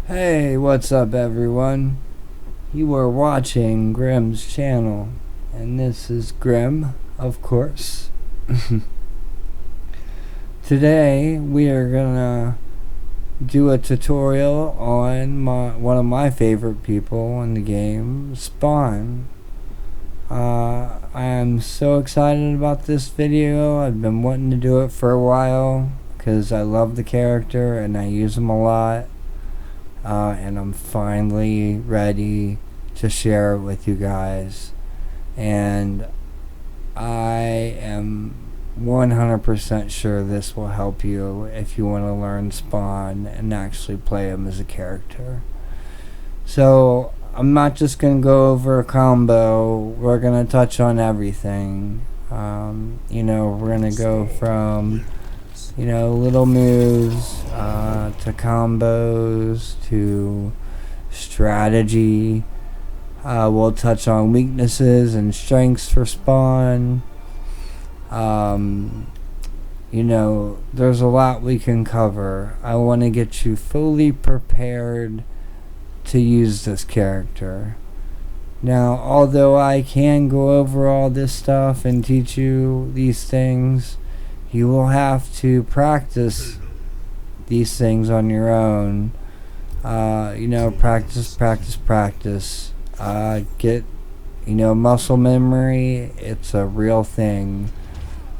Hey, what's up everyone? You are watching Grimm's channel, and this is Grimm, of course. Today we are gonna do a tutorial on one of my favorite people in the game, Spawn. I am so excited about this video. I've been wanting to do it for a while because I love the character and I use him a lot. And I'm finally ready to share it with you guys, and I am 100% sure this will help you if you want to learn Spawn and actually play him as a character. So I'm not just going to go over a combo, we're going to touch on everything. We're going to go from little moves to combos to strategy. We'll touch on weaknesses and strengths for Spawn. There's a lot we can cover. I want to get you fully prepared to use this character. Now, although I can go over all this stuff and teach you these things, you will have to practice these things on your own. Practice. Get, muscle memory. It's a real thing.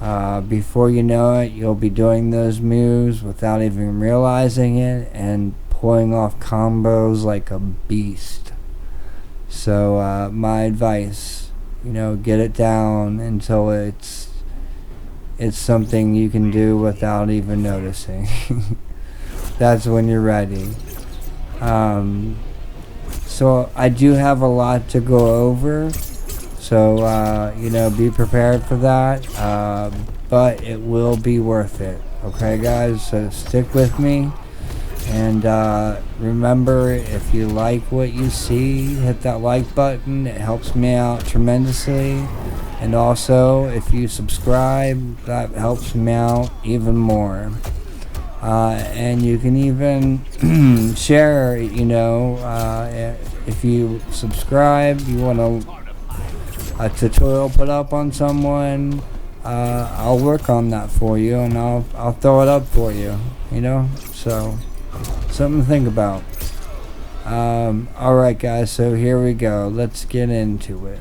Before you know it, you'll be doing those moves without even realizing it and pulling off combos like a beast. So, my advice, get it down until it's something you can do without even noticing. That's when you're ready. So I do have a lot to go over, so be prepared for that, but it will be worth it. Okay guys, so stick with me, and remember, if you like what you see, hit that like button. It helps me out tremendously. And also, if you subscribe, that helps me out even more. And you can even share, if you subscribe, you want a tutorial put up on someone, I'll work on that for you, and I'll throw it up for you, so something to think about. Alright guys, so here we go. Let's get into it.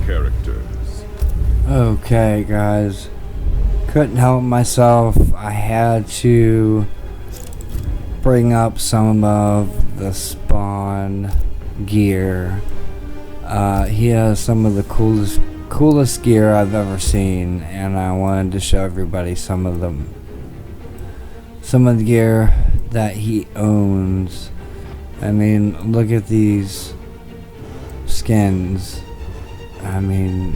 Characters. Okay guys, couldn't help myself. I had to bring up some of the Spawn gear. He has some of the coolest gear I've ever seen, and I wanted to show everybody some of the gear that he owns. I mean, look at these skins. I mean,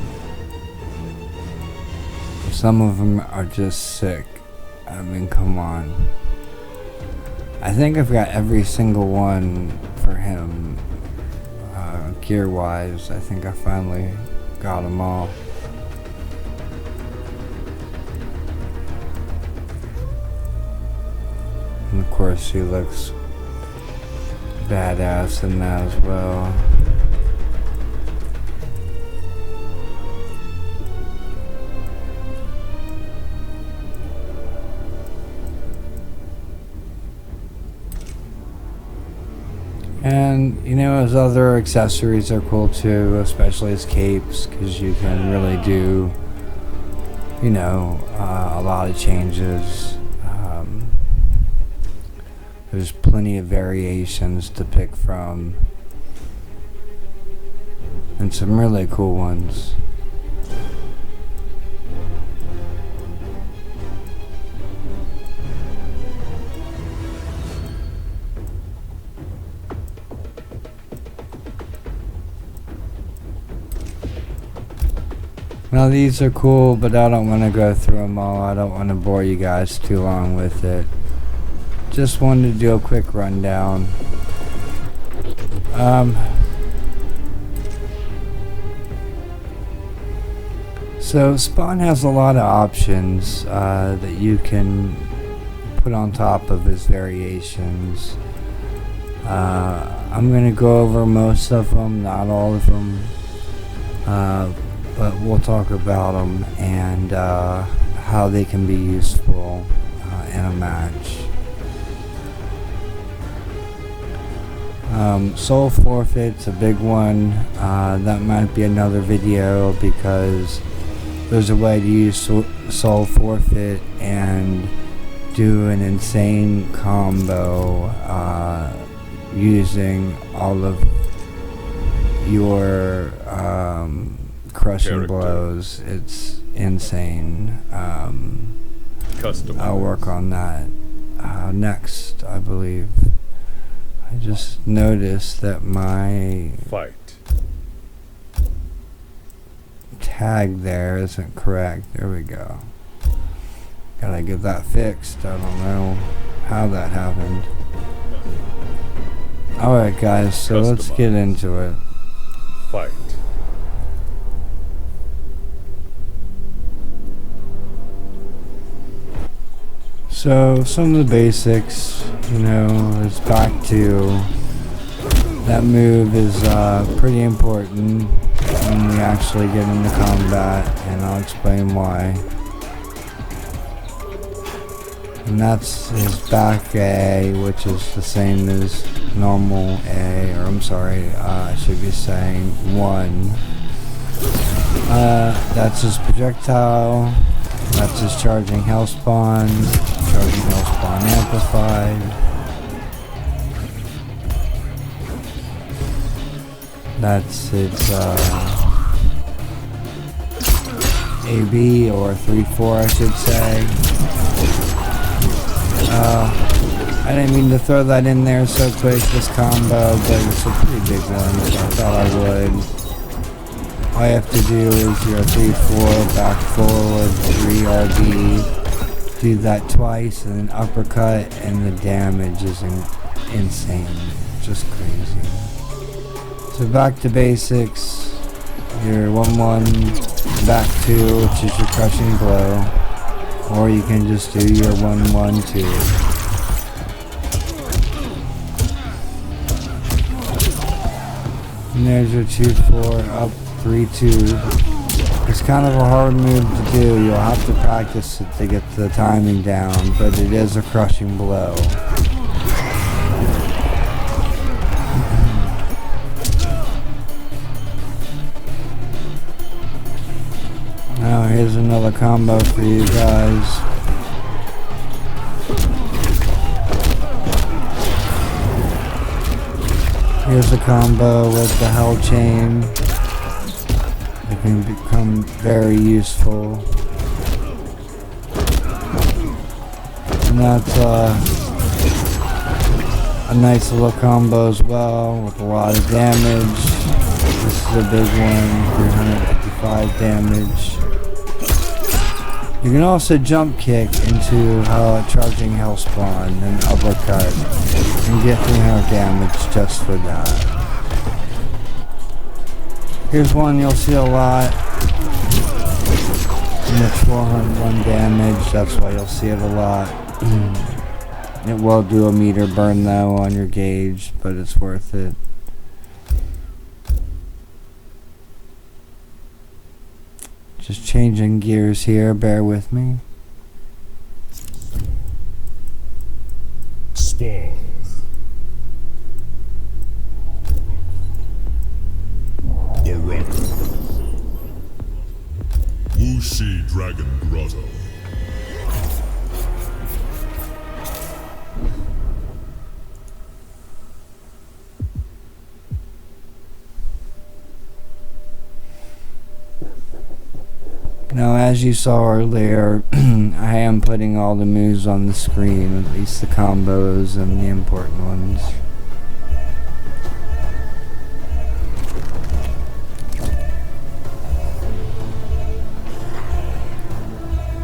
some of them are just sick. I mean, come on. I think I've got every single one for him, gear-wise. I think I finally got them all. And of course, he looks badass in that as well. And his other accessories are cool too, especially his capes, because you can really do a lot of changes. There's plenty of variations to pick from, and some really cool ones. Now these are cool, but I don't want to go through them all. I don't want to bore you guys too long with it. Just wanted to do a quick rundown. So Spawn has a lot of options that you can put on top of his variations. I'm going to go over most of them, not all of them, but we'll talk about them and how they can be useful in a match. Soul Forfeit's a big one. That might be another video because there's a way to use Soul Forfeit and do an insane combo using all of your crushing blows. It's insane. I'll work on that next, I believe. I just noticed that my tag there isn't correct. There we go. Gotta get that fixed. I don't know how that happened. Alright guys, so let's get into it. Fight. So some of the basics, you know, is back to that move is pretty important when we actually get into combat, and I'll explain why. And that's his back A, which is the same as normal A, or I'm sorry, I should be saying 1. That's his projectile, that's his charging Hellspawn, charging Hellspawn amplified. That's its AB, or 3-4 I should say. I didn't mean to throw that in there so quick, this combo, but it's a pretty big one, so I thought I would. All you have to do is your 3-4, back forward, 3 RB, do that twice, and then uppercut, and the damage is insane, just crazy. So back to basics, your 1-1, back 2, which is your crushing blow. Or you can just do your 1-1-2. And there's your 2-4, up 3-2. It's kind of a hard move to do. You'll have to practice it to get the timing down, but it is a crushing blow. Now here's another combo for you guys. Here's a combo with the Hell Chain. It can become very useful. And that's a nice little combo as well with a lot of damage. This is a big one, 355 damage. You can also jump kick into charging Hellspawn and uppercut and get 300 damage just for that. Here's one you'll see a lot, and it's 401 damage, that's why you'll see it a lot. It will do a meter burn though on your gauge, but it's worth it. Just changing gears here, bear with me. Spawn. The winner. Wuxi Dragon Grotto. Now, as you saw earlier, I am putting all the moves on the screen, at least the combos and the important ones.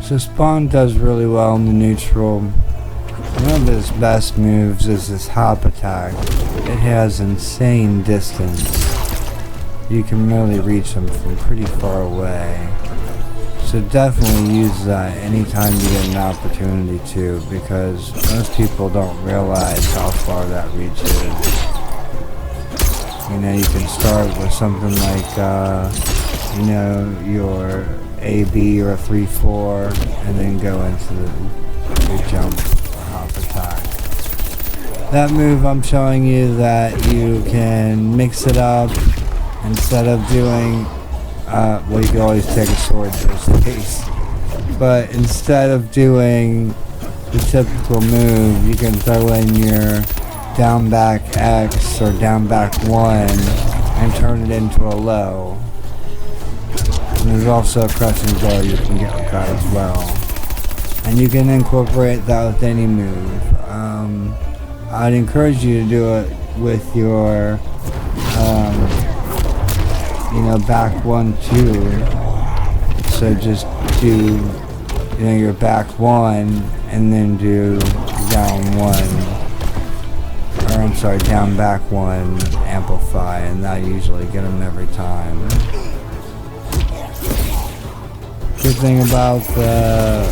So Spawn does really well in the neutral. One of his best moves is his hop attack. It has insane distance. You can really reach him from pretty far away. So definitely use that anytime you get an opportunity to, because most people don't realize how far that reaches. You know, you can start with something like, you know, your AB or a 3-4, and then go into your jump or hop attack. That move I'm showing you that you can mix it up instead of doing, well, you can always take a sword to his face, but instead of doing the typical move, you can throw in your down back X or down back 1 and turn it into a low. And there's also a crushing blow you can get with that as well. And you can incorporate that with any move. I'd encourage you to do it with your, you know, back 1, 2. So just do, you know, your back 1 and then do down 1. Or I'm sorry, down back 1, amplify, and that usually get them every time. Good thing about the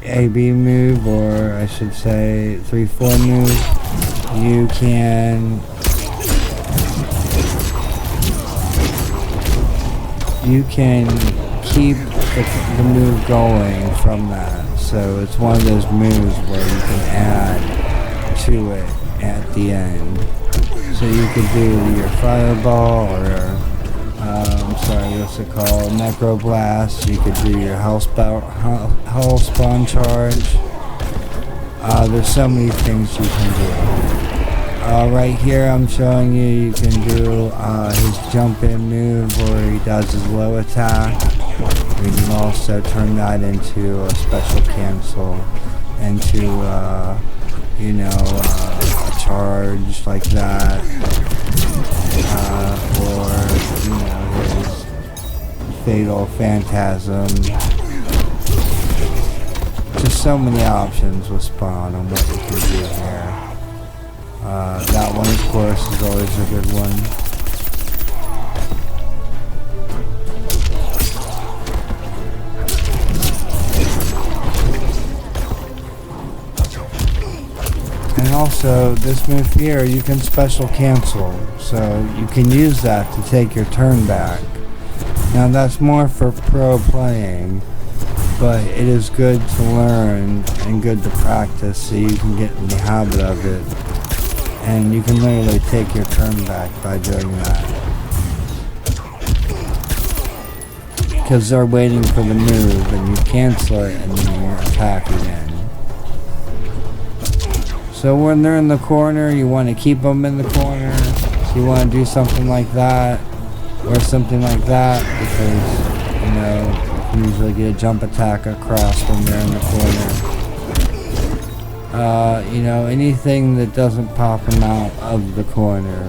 AB move, or I should say 3-4 move, you can keep the move going from that. So it's one of those moves where you can add to it at the end. So you could do your fireball or I'm sorry, what's it called? Necro blast. You could do your hell spawn charge. There's so many things you can do. Right here I'm showing you can do his jump in move where he does his low attack. You can also turn that into a special cancel, into you know, a charge like that, or, you know, his fatal phantasm. Just so many options with Spawn on what you can do here. That one, of course, is always a good one. And also, this move here, you can special cancel, so you can use that to take your turn back. Now that's more for pro playing, but it is good to learn and good to practice so you can get in the habit of it. And you can literally take your turn back by doing that. Because they're waiting for the move, and you cancel it and then you attack again. So when they're in the corner, you want to keep them in the corner. So you want to do something like that, or something like that, because, you know, you can usually get a jump attack across when they're in the corner. You know, anything that doesn't pop them out of the corner.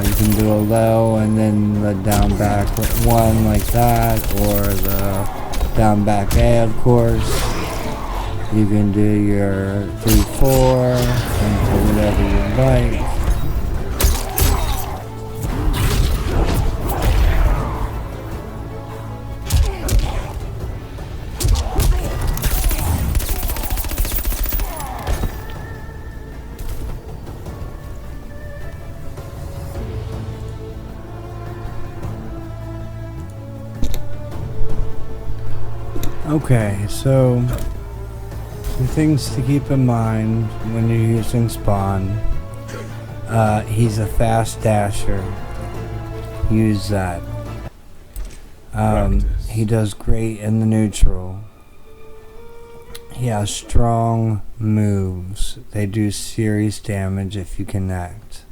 You can do a low and then the down back 1 like that, or the down back A, of course. You can do your 3-4 into whatever you like. Okay, so some things to keep in mind when you're using Spawn. He's a fast dasher. Use that. He does great in the neutral. He has strong moves. They do serious damage if you connect.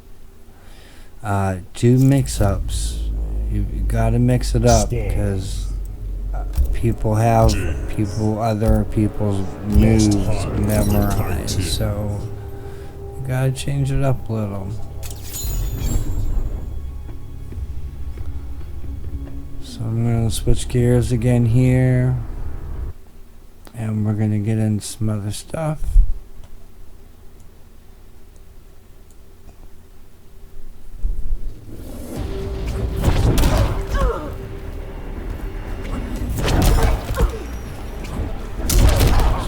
Do mix-ups. You gotta mix it up because people have other people's moves memorized, so you gotta change it up a little. So I'm gonna switch gears again here, and we're gonna get into some other stuff.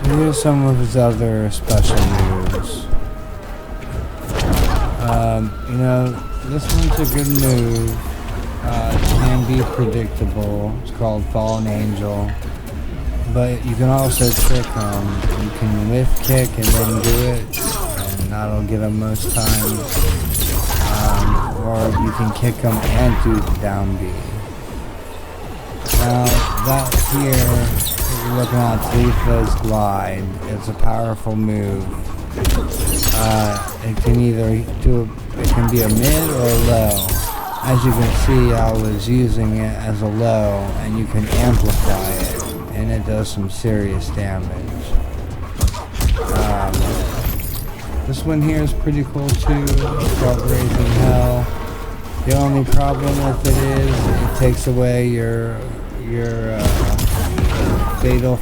Here's some of his other special moves. You know, this one's a good move. It can be predictable. It's called Fallen Angel. But you can also trick him. You can whiff kick and then do it, and that'll get him most times. Or you can kick him and do the down B. Now, that here, you're looking at Leafless Glide. It's a powerful move. It can either it can be a mid or a low. As you can see, I was using it as a low, and you can amplify it, and it does some serious damage. This one here is pretty cool too. It's called Raising Hell. The only problem with it is it takes away your fatal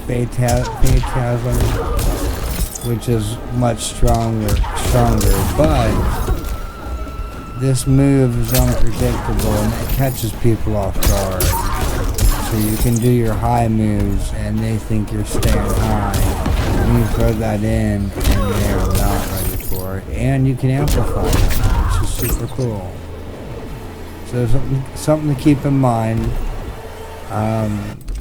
phantasm, which is much stronger. But this move is unpredictable and it catches people off guard. So you can do your high moves and they think you're staying high. And you throw that in and they're not ready for it. And you can amplify it, which is super cool. So something to keep in mind.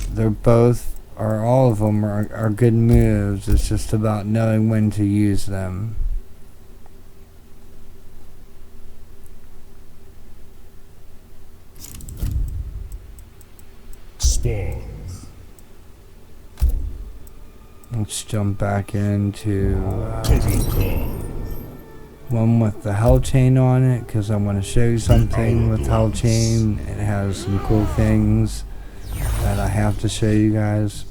They're both, or all of them, are good moves. It's just about knowing when to use them. Spawn. Let's jump back into Total Call. one with the Hell Chain on it, because I want to show you something with Hell Chain. It has some cool things that I have to show you guys.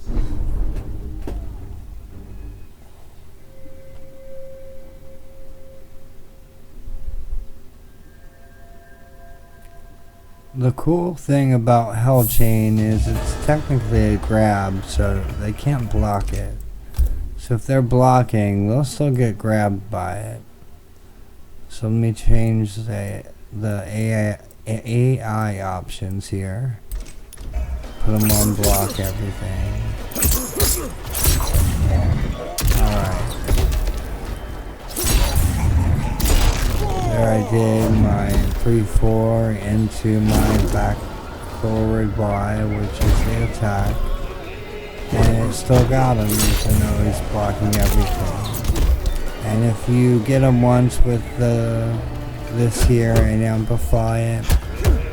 The cool thing about Hell Chain is it's technically a grab, so they can't block it. So if they're blocking, they'll still get grabbed by it. So let me change the AI options here. Put them on block everything. Alright. There I did my 3-4 into my back forward Y, which is the attack. And it still got him, even though he's blocking everything. And if you get him once with this here and amplify it,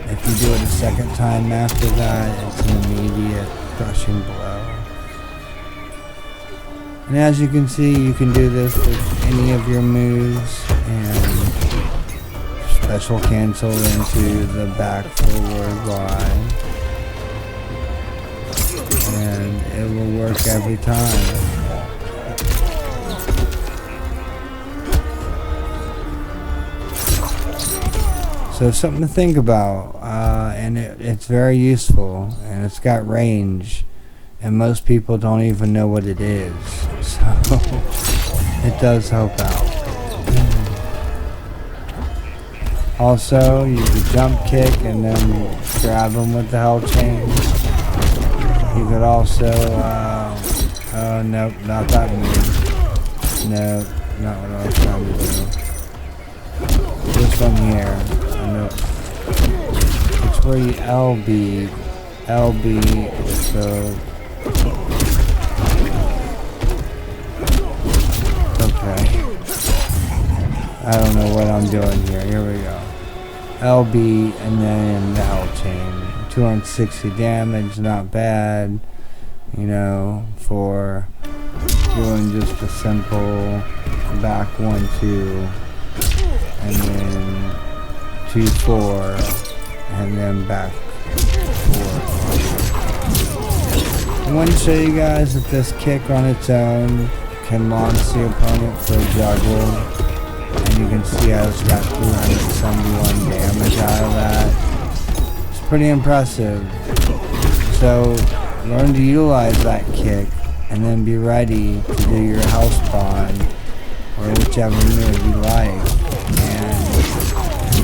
if you do it a second time after that, it's an immediate crushing blow. And as you can see, you can do this with any of your moves and special cancel into the back forward Y. And it will work every time. So something to think about, and it's very useful, and it's got range, and most people don't even know what it is, so it does help out. Also, you can jump kick and then grab them with the Hell Chain. You could also, oh nope, not that move. No, not what I was trying to do. This one here. No. It's where you LB, so okay. I don't know what I'm doing here. Here we go. LB and then the Hell Chain. 260 damage, not bad. You know, for doing just a simple back 1-2 and then 2-4 and then back 4. I want to show you guys that this kick on its own can launch the opponent for a juggle, and you can see how it's got 271 damage out of that. It's pretty impressive. So learn to utilize that kick and then be ready to do your house spawn or whichever move you like, and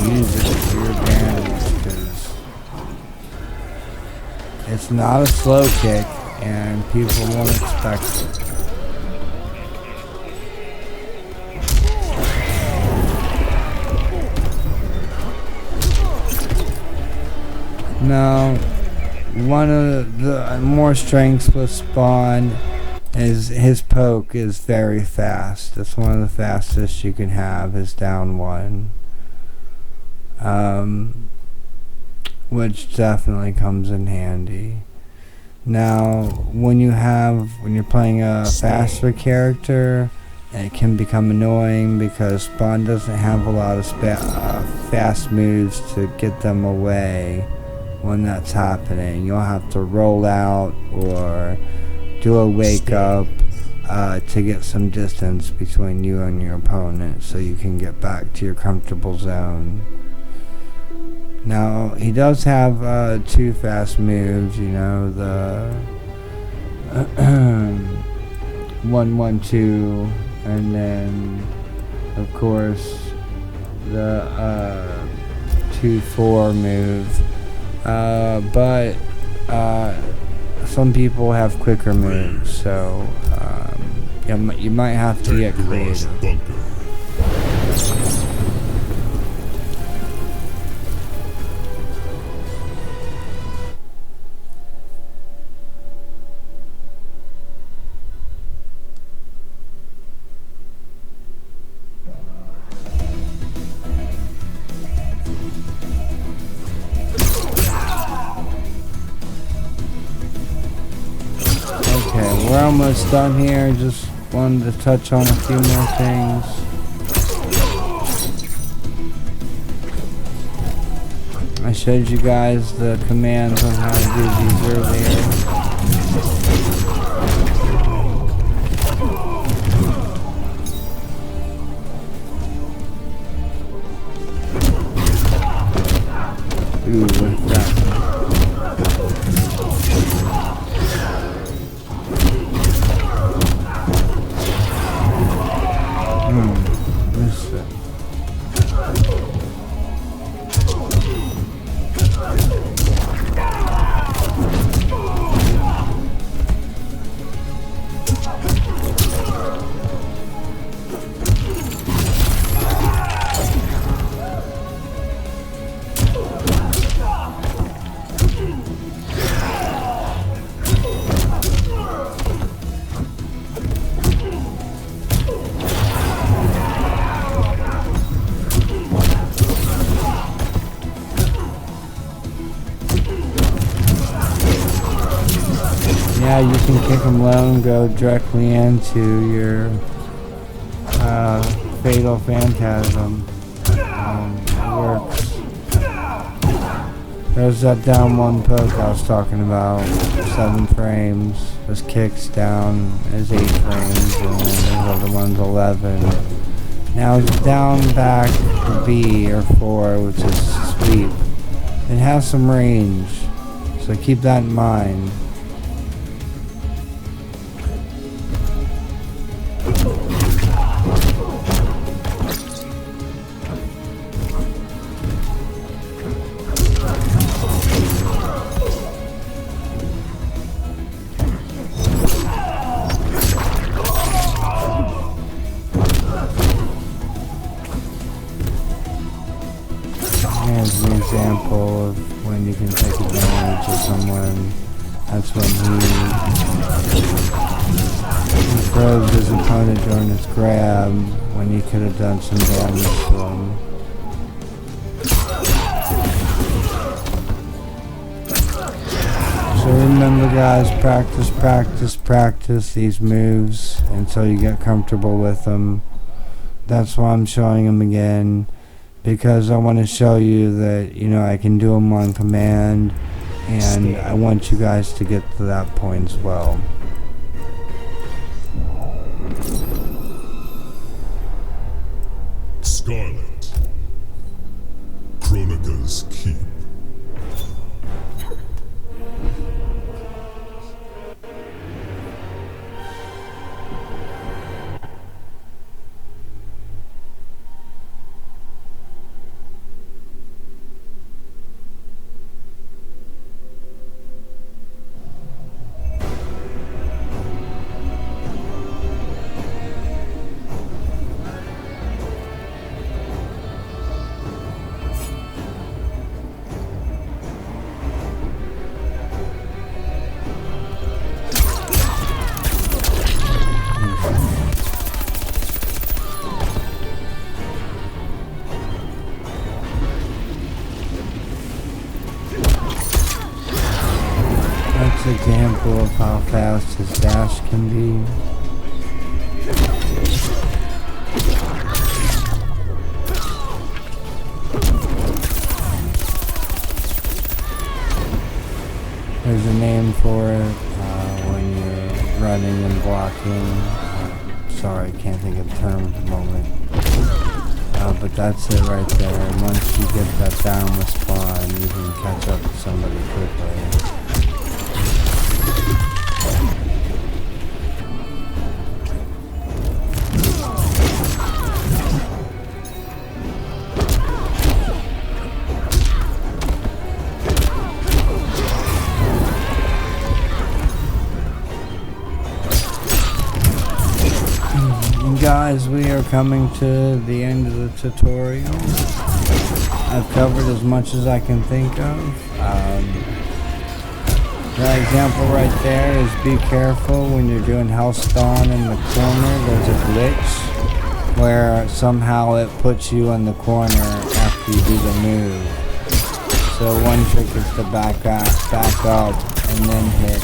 use it to your advantage, because it's not a slow kick and people won't expect it. Now, one of the more strengths with Spawn is his poke is very fast. That's one of the fastest you can have, is down one. Which definitely comes in handy. Now, when you're playing a faster character, it can become annoying because Spawn doesn't have a lot of fast moves to get them away when that's happening. You'll have to roll out or do a wake up to get some distance between you and your opponent so you can get back to your comfortable zone. Now, he does have 2 fast moves, the 1-1-2, and then, of course, the 2-4 move. But some people have quicker moves, so you might have to get creative. We're almost done here. Just wanted to touch on a few more things. I showed you guys the commands on how to do these earlier. Ooh, what's that? Missed it. Yeah, you can kick them low and go directly into your Fatal Phantasm. It works. There's that down one poke I was talking about, 7 frames. This kicks down is 8 frames, and then there's other ones 11. Now it's down back to B or 4, which is sweep. It has some range, so keep that in mind. Here's an example of when you can take advantage of someone. That's when he throws his opponent during his grab when he could have done some damage to him. So remember guys, practice these moves until you get comfortable with them. That's why I'm showing them again. Because I want to show you that, I can do them on command, and I want you guys to get to that point as well. Scarlet. Chronica's Keep. fast his dash can be. There's a name for it when you're running and blocking. Sorry, can't think of the term at the moment. But that's it right there. And once you get that down with spawn, you can catch up to somebody quickly. Guys, we are coming to the end of the tutorial. I've covered as much as I can think of. That example right there is be careful when you're doing health spawn in the corner. There's a glitch where somehow it puts you in the corner after you do the move. So one trick is to back up and then hit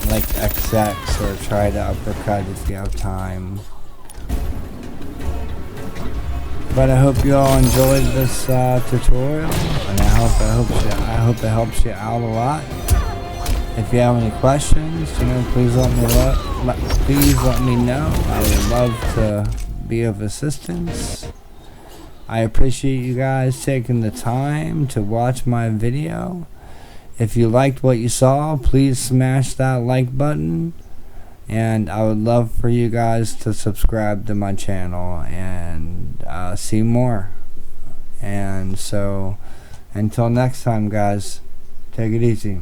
like XX or try to uppercut if you have time. But I hope you all enjoyed this tutorial, and I hope it helps you out a lot. If you have any questions, please let me know. I would love to be of assistance. I appreciate you guys taking the time to watch my video. If you liked what you saw, please smash that like button. And I would love for you guys to subscribe to my channel and see more. And so, until next time, guys, take it easy.